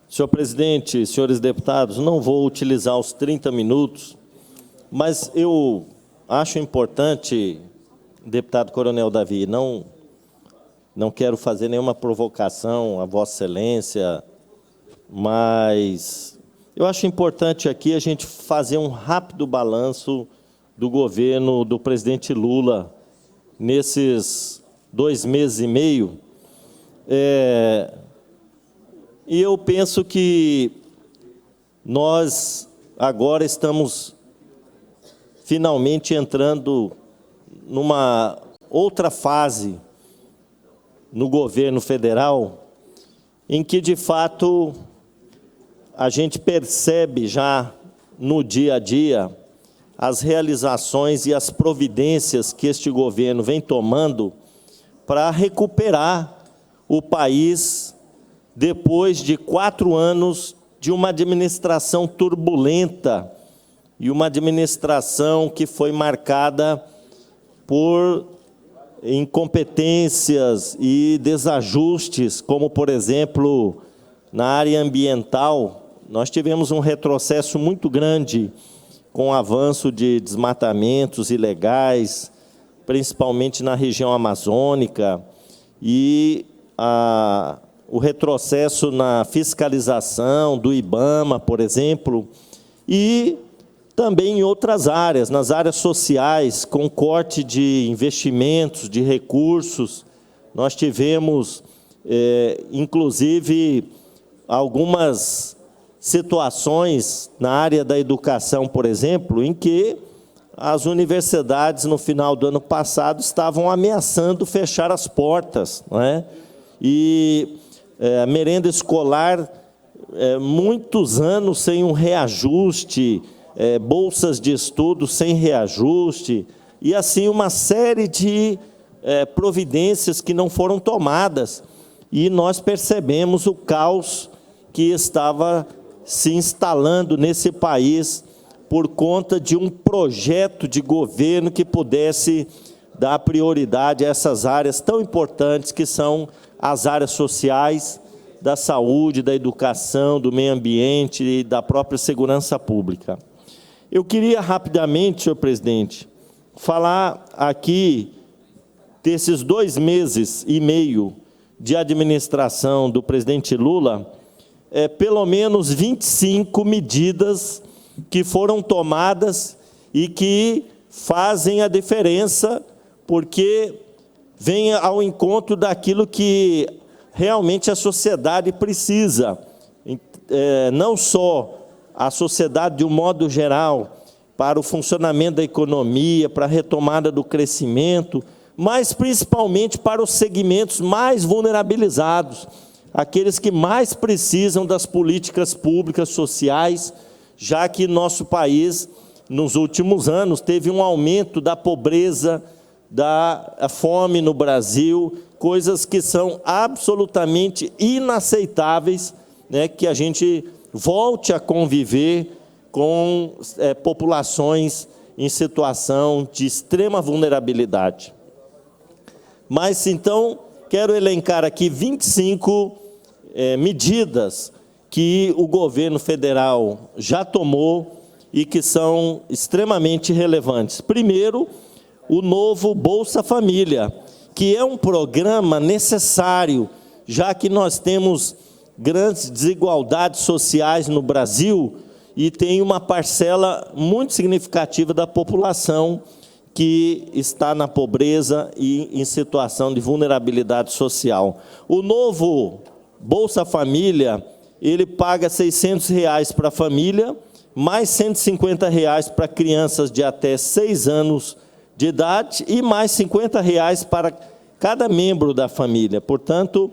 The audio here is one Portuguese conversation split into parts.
Senhor presidente, senhores deputados, não vou utilizar os 30 minutos, mas eu acho importante, deputado Coronel Davi, não quero fazer nenhuma provocação a Vossa Excelência, mas eu acho importante aqui a gente fazer um rápido balanço do governo do presidente Lula nesses 2 meses e meio. E eu penso que nós agora estamos finalmente entrando numa outra fase no governo federal, em que, de fato, a gente percebe já no dia a dia as realizações e as providências que este governo vem tomando para recuperar o país depois de 4 anos de uma administração turbulenta e uma administração que foi marcada por incompetências e desajustes, como, por exemplo, na área ambiental. Nós tivemos um retrocesso muito grande com o avanço de desmatamentos ilegais, principalmente na região amazônica, e o retrocesso na fiscalização do IBAMA, por exemplo, e também em outras áreas, nas áreas sociais, com corte de investimentos, de recursos. Nós tivemos, inclusive, algumas situações na área da educação, por exemplo, em que as universidades, no final do ano passado, estavam ameaçando fechar as portas, não é? E a merenda escolar, muitos anos sem um reajuste, bolsas de estudo sem reajuste, e assim uma série de providências que não foram tomadas. E nós percebemos o caos que estava se instalando nesse país por conta de um projeto de governo que pudesse dar prioridade a essas áreas tão importantes que são as áreas sociais, da saúde, da educação, do meio ambiente e da própria segurança pública. Eu queria rapidamente, senhor presidente, falar aqui desses 2 meses e meio de administração do presidente Lula, pelo menos 25 medidas que foram tomadas e que fazem a diferença, porque vem ao encontro daquilo que realmente a sociedade precisa, não só a sociedade de um modo geral, para o funcionamento da economia, para a retomada do crescimento, mas principalmente para os segmentos mais vulnerabilizados, aqueles que mais precisam das políticas públicas sociais, já que nosso país, nos últimos anos, teve um aumento da pobreza, da fome no Brasil, coisas que são absolutamente inaceitáveis, né, que a gente volte a conviver com populações em situação de extrema vulnerabilidade. Mas, então, quero elencar aqui 25 medidas que o governo federal já tomou e que são extremamente relevantes. Primeiro, o novo Bolsa Família, que é um programa necessário, já que nós temos grandes desigualdades sociais no Brasil e tem uma parcela muito significativa da população que está na pobreza e em situação de vulnerabilidade social. O novo Bolsa Família, ele paga R$ 600 para a família, mais R$ 150 para crianças de até 6 anos de idade e mais R$ 50 para cada membro da família. Portanto,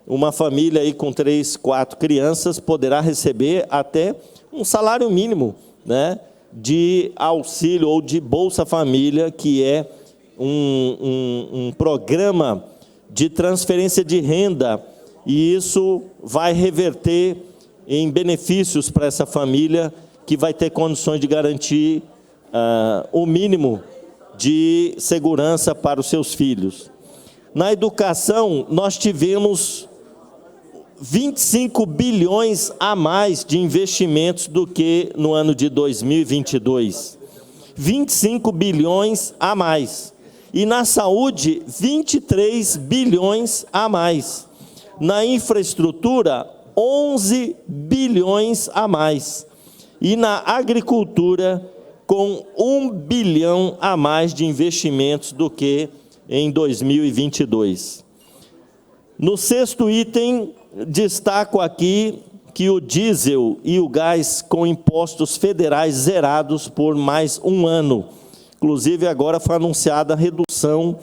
uma família aí com 3, 4 crianças poderá receber até um salário mínimo, né, de auxílio ou de Bolsa Família, que é um programa de transferência de renda, e isso vai reverter em benefícios para essa família, que vai ter condições de garantir o mínimo de segurança para os seus filhos. Na educação, nós tivemos 25 bilhões a mais de investimentos do que no ano de 2022. 25 bilhões a mais. E na saúde, 23 bilhões a mais. Na infraestrutura, 11 bilhões a mais. E na agricultura, com 1 bilhão a mais de investimentos do que em 2022. No sexto item, destaco aqui que o diesel e o gás com impostos federais zerados por mais um ano. Inclusive, agora foi anunciada a redução,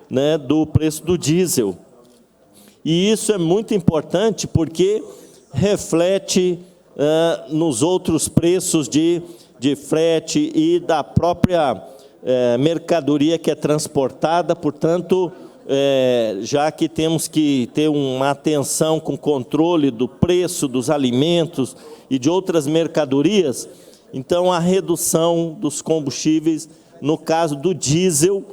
né, do preço do diesel. E isso é muito importante porque reflete nos outros preços de frete e da própria mercadoria que é transportada. Portanto, já que temos que ter uma atenção com controle do preço dos alimentos e de outras mercadorias, então a redução dos combustíveis, no caso do diesel,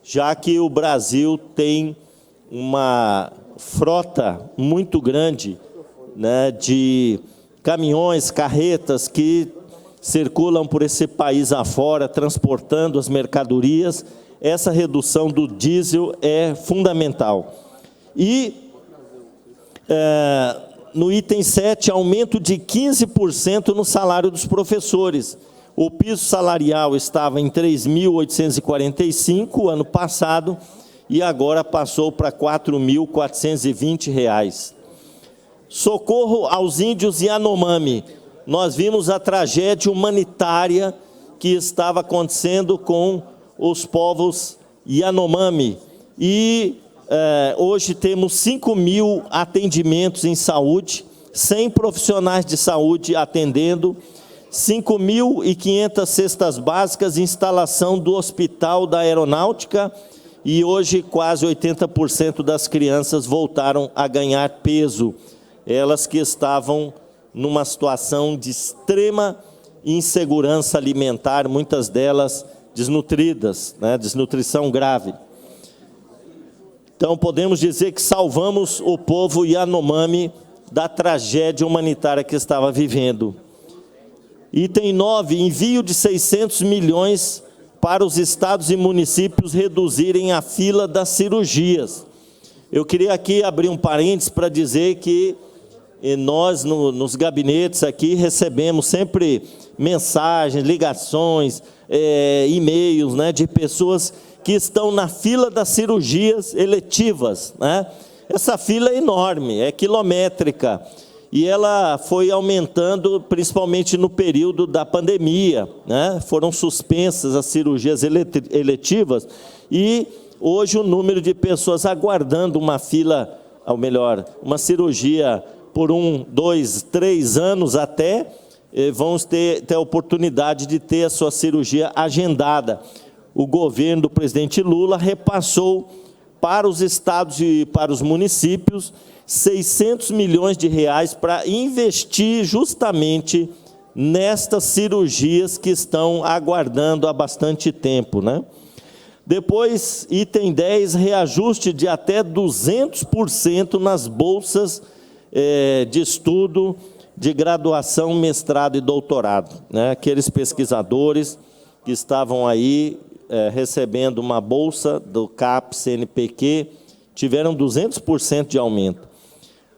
já que o Brasil tem uma frota muito grande, né, de caminhões, carretas que circulam por esse país afora, transportando as mercadorias. Essa redução do diesel é fundamental. E, no item 7, aumento de 15% no salário dos professores. O piso salarial estava em R$ 3.845 ano passado, e agora passou para R$ 4.420. Socorro aos índios Yanomami. Nós vimos a tragédia humanitária que estava acontecendo com os povos Yanomami. E hoje temos 5.000 atendimentos em saúde, 100 profissionais de saúde atendendo, 5.500 cestas básicas, instalação do Hospital da Aeronáutica, e hoje quase 80% das crianças voltaram a ganhar peso. Elas que estavam numa situação de extrema insegurança alimentar, muitas delas desnutridas, né, desnutrição grave. Então, podemos dizer que salvamos o povo Yanomami da tragédia humanitária que estava vivendo. Item 9, envio de 600 milhões para os estados e municípios reduzirem a fila das cirurgias. Eu queria aqui abrir um parênteses para dizer que nós, nos gabinetes aqui, recebemos sempre mensagens, ligações, e-mails, né, de pessoas que estão na fila das cirurgias eletivas, né? Essa fila é enorme, é quilométrica, e ela foi aumentando principalmente no período da pandemia, né? Foram suspensas as cirurgias eletivas, e hoje o número de pessoas aguardando uma fila, ou melhor, uma cirurgia por 1, 2, 3 anos até, vão ter a oportunidade de ter a sua cirurgia agendada. O governo do presidente Lula repassou para os estados e para os municípios 600 milhões de reais para investir justamente nestas cirurgias que estão aguardando há bastante tempo, né? Depois, item 10, reajuste de até 200% nas bolsas de estudo de graduação, mestrado e doutorado, né? Aqueles pesquisadores que estavam aí recebendo uma bolsa do CAPES, CNPq, tiveram 200% de aumento.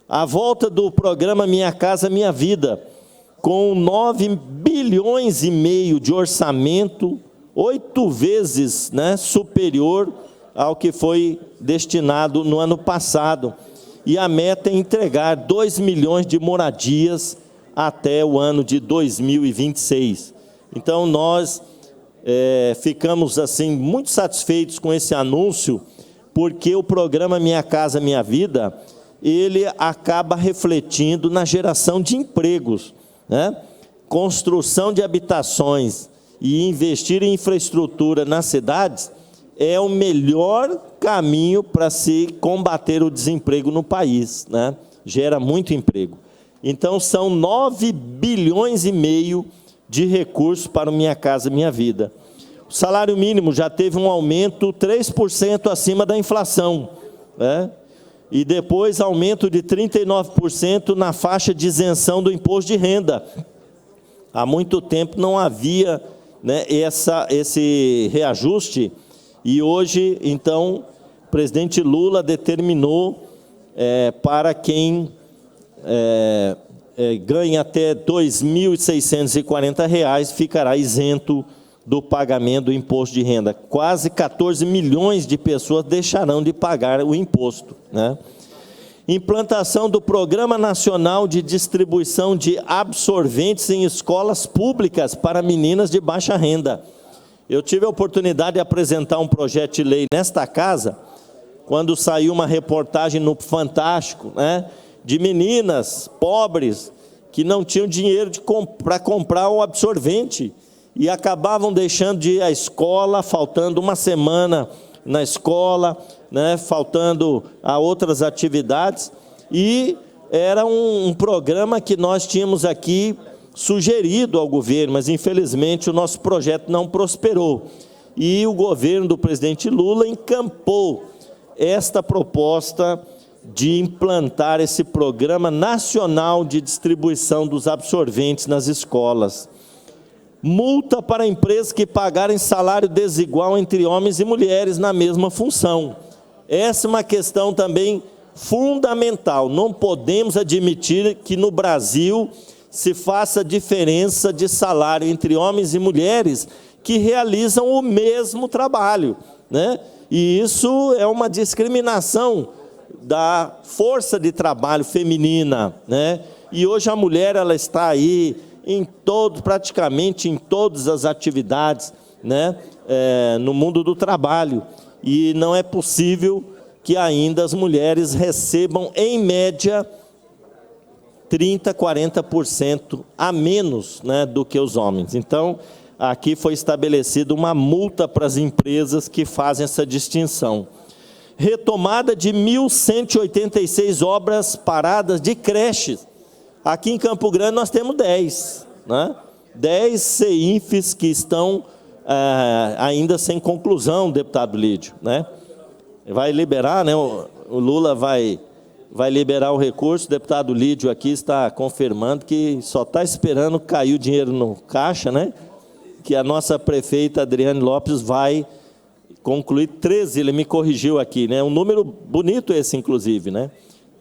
A volta do programa Minha Casa Minha Vida, com 9 bilhões e meio de orçamento, 8 vezes, né, superior ao que foi destinado no ano passado. E a meta é entregar 2 milhões de moradias até o ano de 2026. Então, nós ficamos assim muito satisfeitos com esse anúncio, porque o programa Minha Casa Minha Vida, ele acaba refletindo na geração de empregos, né? Construção de habitações e investir em infraestrutura nas cidades é o melhor caminho para se combater o desemprego no país, né? Gera muito emprego. Então, são 9 bilhões e meio de recursos para o Minha Casa Minha Vida. O salário mínimo já teve um aumento 3% acima da inflação, né? e depois aumento de 39% na faixa de isenção do imposto de renda. Há muito tempo não havia, né, esse reajuste, e hoje, então, o presidente Lula determinou para quem ganha até R$ 2.640, ficará isento do pagamento do imposto de renda. Quase 14 milhões de pessoas deixarão de pagar o imposto, né? Implantação do Programa Nacional de Distribuição de Absorventes em escolas públicas para meninas de baixa renda. Eu tive a oportunidade de apresentar um projeto de lei nesta casa, quando saiu uma reportagem no Fantástico, né, de meninas pobres que não tinham dinheiro para comprar o absorvente e acabavam deixando de ir à escola, faltando uma semana na escola, né, faltando a outras atividades, e era um programa que nós tínhamos aqui sugerido ao governo, mas infelizmente o nosso projeto não prosperou. E o governo do presidente Lula encampou esta proposta de implantar esse Programa Nacional de Distribuição dos Absorventes nas escolas. Multa para empresas que pagarem salário desigual entre homens e mulheres na mesma função. Essa é uma questão também fundamental. Não podemos admitir que no Brasil se faça diferença de salário entre homens e mulheres que realizam o mesmo trabalho, né? E isso é uma discriminação da força de trabalho feminina, né? E hoje a mulher, ela está aí praticamente em todas as atividades, né, no mundo do trabalho, e não é possível que ainda as mulheres recebam, em média, 30%, 40% a menos, né, do que os homens. Então, aqui foi estabelecida uma multa para as empresas que fazem essa distinção. Retomada de 1.186 obras paradas de creches. Aqui em Campo Grande nós temos 10, né? 10 CEINFs que estão ainda sem conclusão, deputado Lídio, né? Vai liberar, né? O Lula vai liberar o recurso. O deputado Lídio aqui está confirmando que só está esperando cair o dinheiro no caixa, né? Que a nossa prefeita Adriane Lopes vai concluir 13, ele me corrigiu aqui, né? Um número bonito esse, inclusive, né?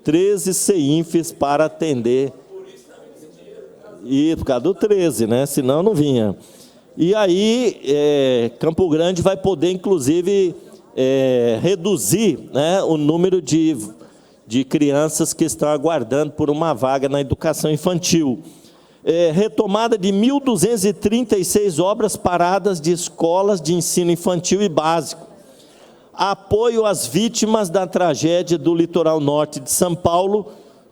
13 CEINFs para atender. E por causa do 13, né? Senão não vinha. E aí, Campo Grande vai poder, inclusive, reduzir, né, o número de crianças que estão aguardando por uma vaga na educação infantil. Retomada de 1.236 obras paradas de escolas de ensino infantil e básico. Apoio às vítimas da tragédia do litoral norte de São Paulo.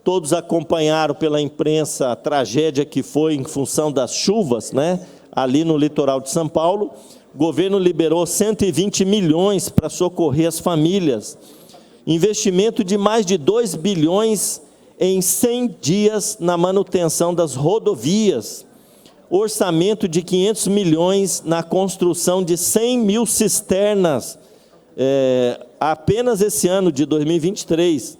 Todos acompanharam pela imprensa a tragédia que foi em função das chuvas, né, ali no litoral de São Paulo. O governo liberou 120 milhões para socorrer as famílias. Investimento de mais de 2 bilhões em 100 dias na manutenção das rodovias. Orçamento de 500 milhões na construção de 100 mil cisternas, apenas esse ano de 2023,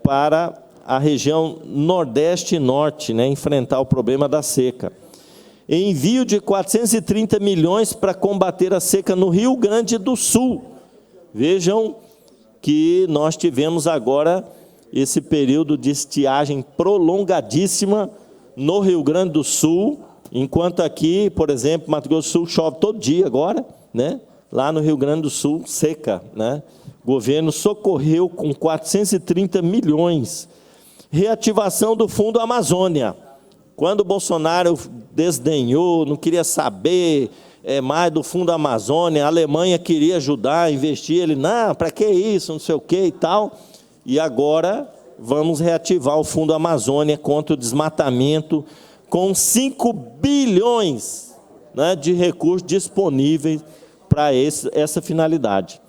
para a região Nordeste e Norte, né, enfrentar o problema da seca. Envio de 430 milhões para combater a seca no Rio Grande do Sul. Vejam que nós tivemos agora esse período de estiagem prolongadíssima no Rio Grande do Sul, enquanto aqui, por exemplo, Mato Grosso do Sul chove todo dia agora, né? Lá no Rio Grande do Sul, seca, né? O governo socorreu com 430 milhões. Reativação do Fundo Amazônia. Quando o Bolsonaro desdenhou, não queria saber mais do Fundo Amazônia, a Alemanha queria ajudar, investir, ele, não, para que isso, não sei o que e tal. E agora vamos reativar o Fundo Amazônia contra o desmatamento, com 5 bilhões, né, de recursos disponíveis para essa finalidade.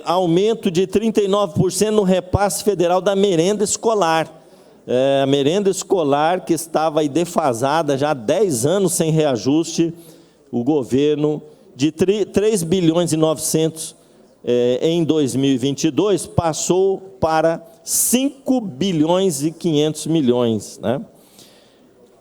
Aumento de 39% no repasse federal da merenda escolar. A merenda escolar, que estava aí defasada já há 10 anos sem reajuste, o governo, de 3 bilhões e 900 em 2022, passou para 5 bilhões e 500 milhões, né?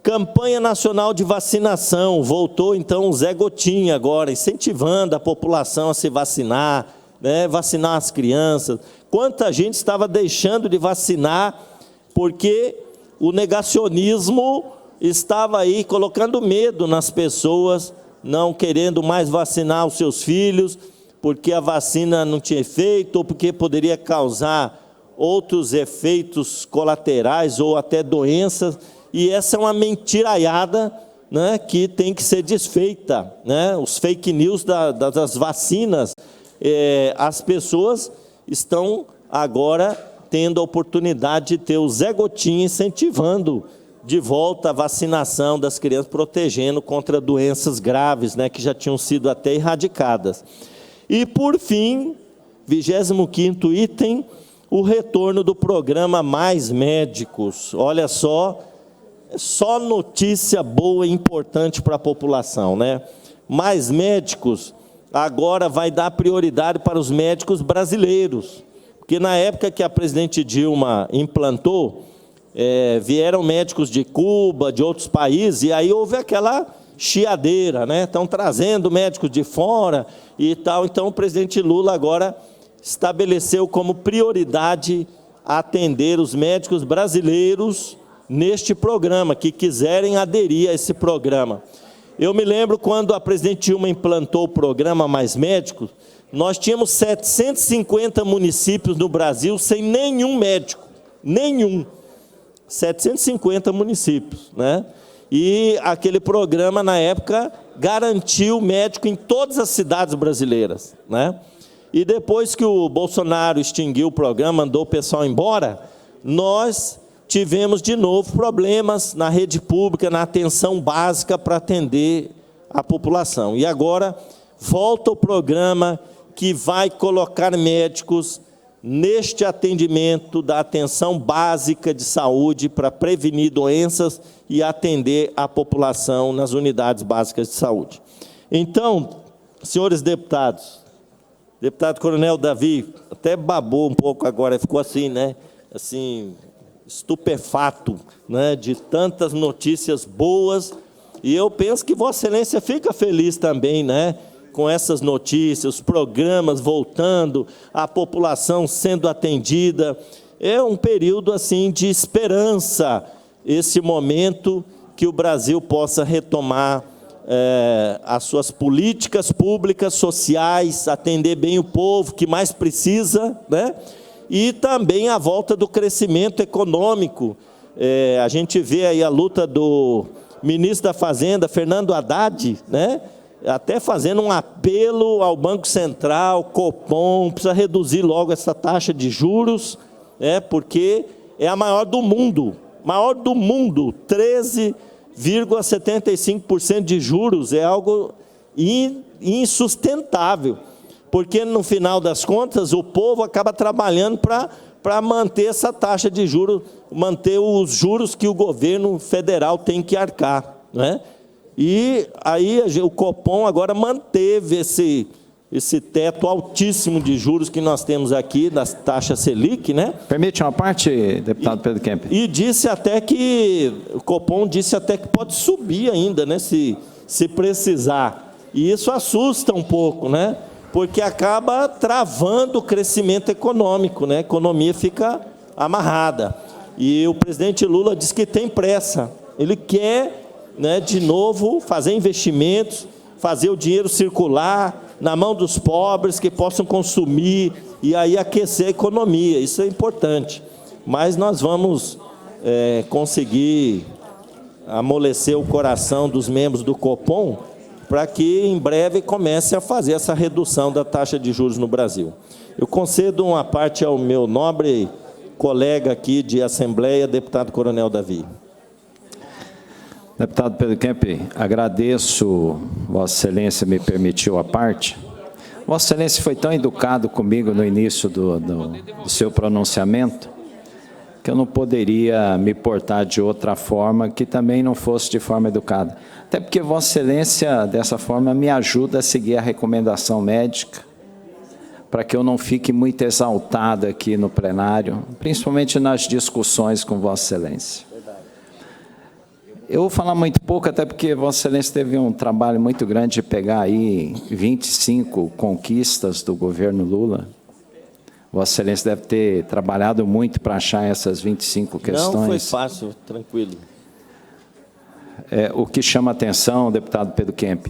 Campanha Nacional de Vacinação, voltou então o Zé Gotinha agora, incentivando a população a se vacinar, né, vacinar as crianças. Quanta gente estava deixando de vacinar porque o negacionismo estava aí colocando medo nas pessoas, não querendo mais vacinar os seus filhos, porque a vacina não tinha efeito, ou porque poderia causar outros efeitos colaterais ou até doenças. E essa é uma mentiraiada, né, que tem que ser desfeita, né? Os fake news das vacinas. As pessoas estão agora tendo a oportunidade de ter o Zé Gotinha incentivando de volta a vacinação das crianças, protegendo contra doenças graves, né, que já tinham sido até erradicadas. E, por fim, 25º item, o retorno do programa Mais Médicos. Olha só notícia boa e importante para a população, né? Mais Médicos agora vai dar prioridade para os médicos brasileiros, porque na época que a presidente Dilma implantou, vieram médicos de Cuba, de outros países, e aí houve aquela chiadeira, né? Estão trazendo médicos de fora e tal. Então o presidente Lula agora estabeleceu como prioridade atender os médicos brasileiros neste programa, que quiserem aderir a esse programa. Eu me lembro quando a presidente Dilma implantou o programa Mais Médicos, nós tínhamos 750 municípios no Brasil sem nenhum médico, nenhum. 750 municípios, né? E aquele programa, na época, garantiu médico em todas as cidades brasileiras, né? E depois que o Bolsonaro extinguiu o programa, mandou o pessoal embora, nós tivemos de novo problemas na rede pública, na atenção básica para atender a população. E agora volta o programa que vai colocar médicos neste atendimento da atenção básica de saúde para prevenir doenças e atender a população nas unidades básicas de saúde. Então, senhores deputados, deputado Coronel Davi, até babou um pouco agora, ficou assim, né? Assim, estupefato, né, de tantas notícias boas, e eu penso que Vossa Excelência fica feliz também, né, com essas notícias, os programas voltando, a população sendo atendida. É um período assim de esperança, esse momento que o Brasil possa retomar as suas políticas públicas, sociais, atender bem o povo que mais precisa, né? E também a volta do crescimento econômico. A gente vê aí a luta do ministro da Fazenda, Fernando Haddad, né? Até fazendo um apelo ao Banco Central, Copom, precisa reduzir logo essa taxa de juros, porque é a maior do mundo, 13,75% de juros, é algo insustentável. Porque, no final das contas, o povo acaba trabalhando para manter essa taxa de juros, manter os juros que o governo federal tem que arcar, né? E aí o Copom agora manteve esse teto altíssimo de juros que nós temos aqui, das taxas Selic, né? Permite uma parte, deputado Pedro Kemp? E disse até que, o Copom disse até que pode subir ainda, né? Se precisar. E isso assusta um pouco, né? Porque acaba travando o crescimento econômico, né? A economia fica amarrada. E o presidente Lula diz que tem pressa. Ele quer, né, de novo, fazer investimentos, fazer o dinheiro circular na mão dos pobres, que possam consumir e aí aquecer a economia. Isso é importante. Mas nós vamos conseguir amolecer o coração dos membros do Copom para que em breve comece a fazer essa redução da taxa de juros no Brasil. Eu concedo uma parte ao meu nobre colega aqui de Assembleia, deputado Coronel Davi. Deputado Pedro Kemp, agradeço, Vossa Excelência me permitiu a parte. Vossa Excelência foi tão educado comigo no início do seu pronunciamento, que eu não poderia me portar de outra forma que também não fosse de forma educada. Até porque Vossa Excelência, dessa forma, me ajuda a seguir a recomendação médica para que eu não fique muito exaltado aqui no plenário, principalmente nas discussões com Vossa Excelência. Eu vou falar muito pouco, até porque Vossa Excelência teve um trabalho muito grande de pegar aí 25 conquistas do governo Lula. Vossa Excelência deve ter trabalhado muito para achar essas 25 questões. Não foi fácil, tranquilo. O que chama atenção, deputado Pedro Kemp,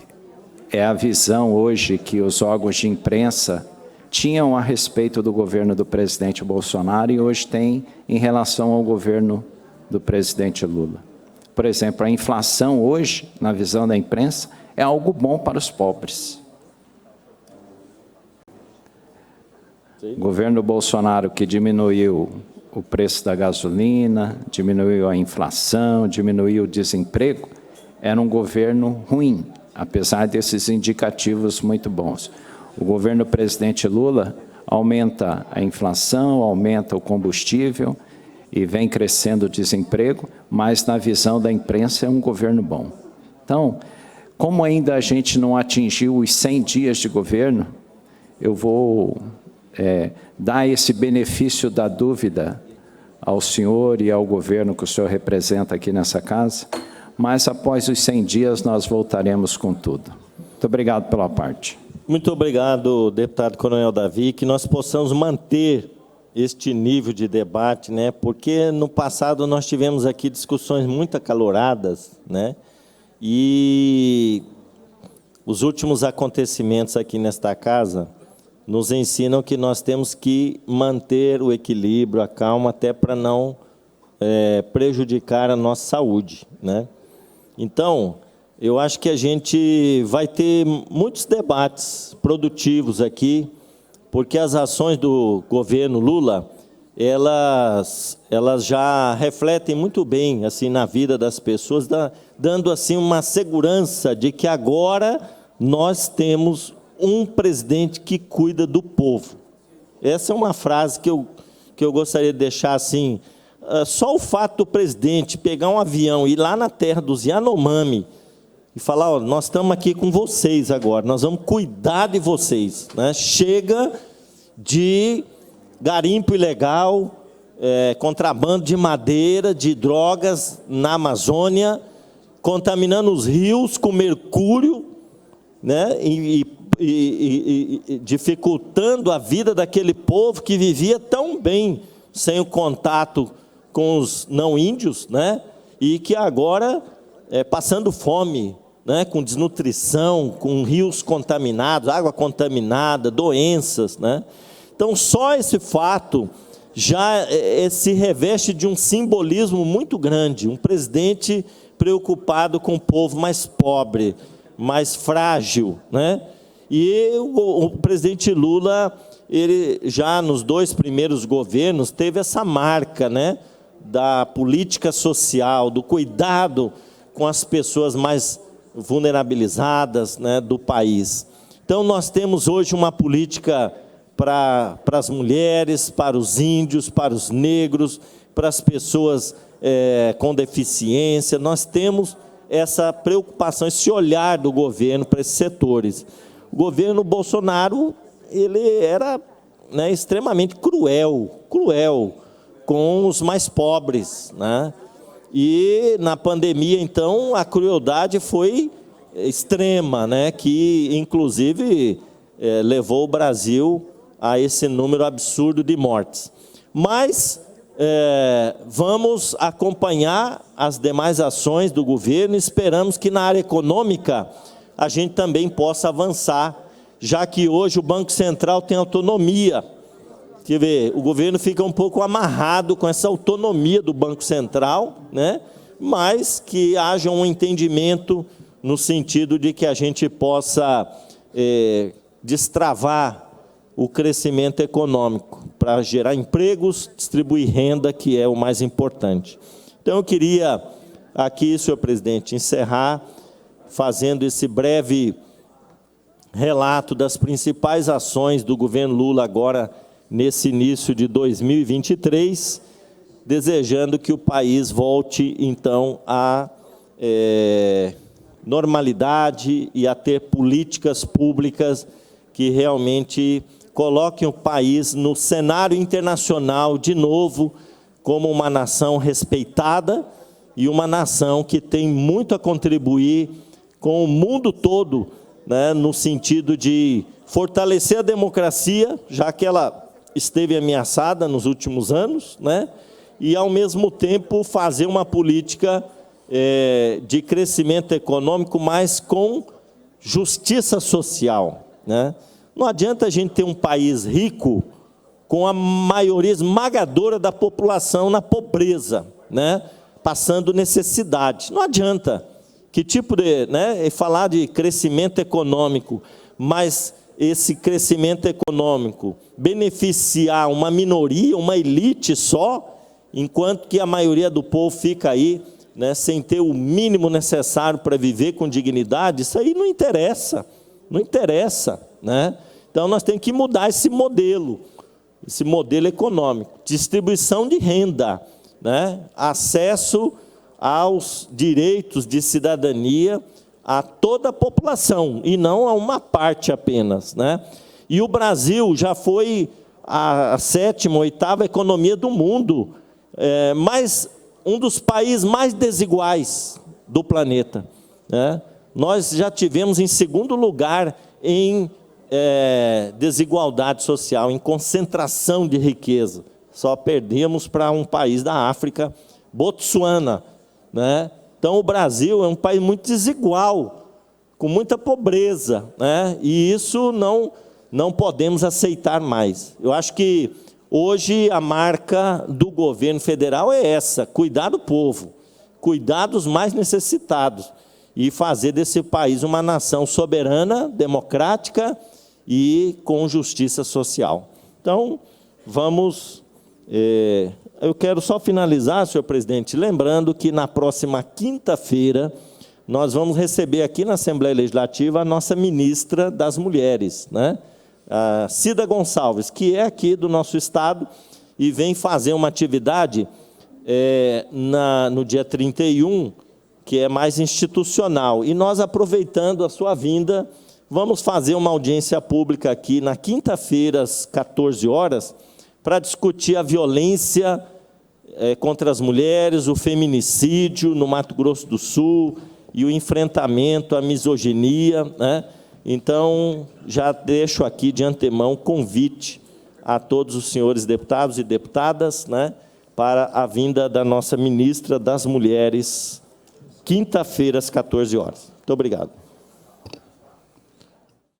é a visão hoje que os órgãos de imprensa tinham a respeito do governo do presidente Bolsonaro e hoje têm em relação ao governo do presidente Lula. Por exemplo, a inflação hoje, na visão da imprensa, é algo bom para os pobres. O governo Bolsonaro, que diminuiu o preço da gasolina, diminuiu a inflação, diminuiu o desemprego, era um governo ruim, apesar desses indicativos muito bons. O governo do presidente Lula aumenta a inflação, aumenta o combustível e vem crescendo o desemprego, mas na visão da imprensa é um governo bom. Então, como ainda a gente não atingiu os 100 dias de governo, eu vou dar esse benefício da dúvida ao senhor e ao governo que o senhor representa aqui nessa casa, mas após os 100 dias nós voltaremos com tudo. Muito obrigado pela parte. Muito obrigado, deputado Coronel Davi, que nós possamos manter este nível de debate, né? Porque no passado nós tivemos aqui discussões muito acaloradas, né? E os últimos acontecimentos aqui nesta casa nos ensinam que nós temos que manter o equilíbrio, a calma, até para não prejudicar a nossa saúde, né? Então, eu acho que a gente vai ter muitos debates produtivos aqui, porque as ações do governo Lula, elas já refletem muito bem assim, na vida das pessoas, dando assim, uma segurança de que agora nós temos um presidente que cuida do povo. Essa é uma frase que eu gostaria de deixar assim, só o fato do presidente pegar um avião e ir lá na terra dos Yanomami e falar, ó, nós estamos aqui com vocês agora, nós vamos cuidar de vocês, né? Chega de garimpo ilegal, contrabando de madeira, de drogas na Amazônia, contaminando os rios com mercúrio, né? E dificultando a vida daquele povo que vivia tão bem sem o contato com os não índios, né? E que agora passando fome, né? Com desnutrição, com rios contaminados, água contaminada, doenças, né? Então, só esse fato já se reveste de um simbolismo muito grande, um presidente preocupado com o povo mais pobre, mais frágil, né? E o presidente Lula, ele já nos 2 primeiros governos, teve essa marca, né, da política social, do cuidado com as pessoas mais vulnerabilizadas, né, do país. Então, nós temos hoje uma política para as mulheres, para os índios, para os negros, para as pessoas com deficiência. Nós temos essa preocupação, esse olhar do governo para esses setores. O governo Bolsonaro, ele era, né, extremamente cruel com os mais pobres, né? E na pandemia, então, a crueldade foi extrema, né? Que, inclusive, levou o Brasil a esse número absurdo de mortes. Mas vamos acompanhar as demais ações do governo e esperamos que na área econômica a gente também possa avançar, já que hoje o Banco Central tem autonomia. Quer ver, o governo fica um pouco amarrado com essa autonomia do Banco Central, né? Mas que haja um entendimento no sentido de que a gente possa destravar o crescimento econômico para gerar empregos, distribuir renda, que é o mais importante. Então, eu queria aqui, senhor presidente, encerrar fazendo esse breve relato das principais ações do governo Lula agora nesse início de 2023, desejando que o país volte, então, à normalidade e a ter políticas públicas que realmente coloquem o país no cenário internacional de novo, como uma nação respeitada e uma nação que tem muito a contribuir com o mundo todo, né, no sentido de fortalecer a democracia, já que ela esteve ameaçada nos últimos anos, né, e, ao mesmo tempo, fazer uma política de crescimento econômico, mas com justiça social, né? Não adianta a gente ter um país rico com a maioria esmagadora da população na pobreza, né, passando necessidade. Não adianta. Que tipo de, né, falar de crescimento econômico, mas esse crescimento econômico beneficiar uma minoria, uma elite só, enquanto que a maioria do povo fica aí, né, sem ter o mínimo necessário para viver com dignidade, isso aí não interessa, não interessa, né? Então, nós temos que mudar esse modelo econômico, distribuição de renda, né, acesso aos direitos de cidadania a toda a população, e não a uma parte apenas, né? E o Brasil já foi a 7ª, 8ª economia do mundo, mas um dos países mais desiguais do planeta, né? Nós já tivemos em 2º lugar em desigualdade social, em concentração de riqueza. Só perdemos para um país da África, Botsuana, né? Então, o Brasil é um país muito desigual, com muita pobreza, né? E isso não podemos aceitar mais. Eu acho que hoje a marca do governo federal é essa: cuidar do povo, cuidar dos mais necessitados e fazer desse país uma nação soberana, democrática e com justiça social. Então, vamos... eu quero só finalizar, senhor presidente, lembrando que na próxima quinta-feira nós vamos receber aqui na Assembleia Legislativa a nossa ministra das Mulheres, né? A Cida Gonçalves, que é aqui do nosso estado e vem fazer uma atividade no dia 31, que é mais institucional. E nós, aproveitando a sua vinda, vamos fazer uma audiência pública aqui na quinta-feira, às 14 horas, para discutir a violência contra as mulheres, o feminicídio no Mato Grosso do Sul e o enfrentamento à misoginia, né? Então, já deixo aqui de antemão convite a todos os senhores deputados e deputadas, né, para a vinda da nossa ministra das Mulheres, quinta-feira, às 14 horas. Muito obrigado.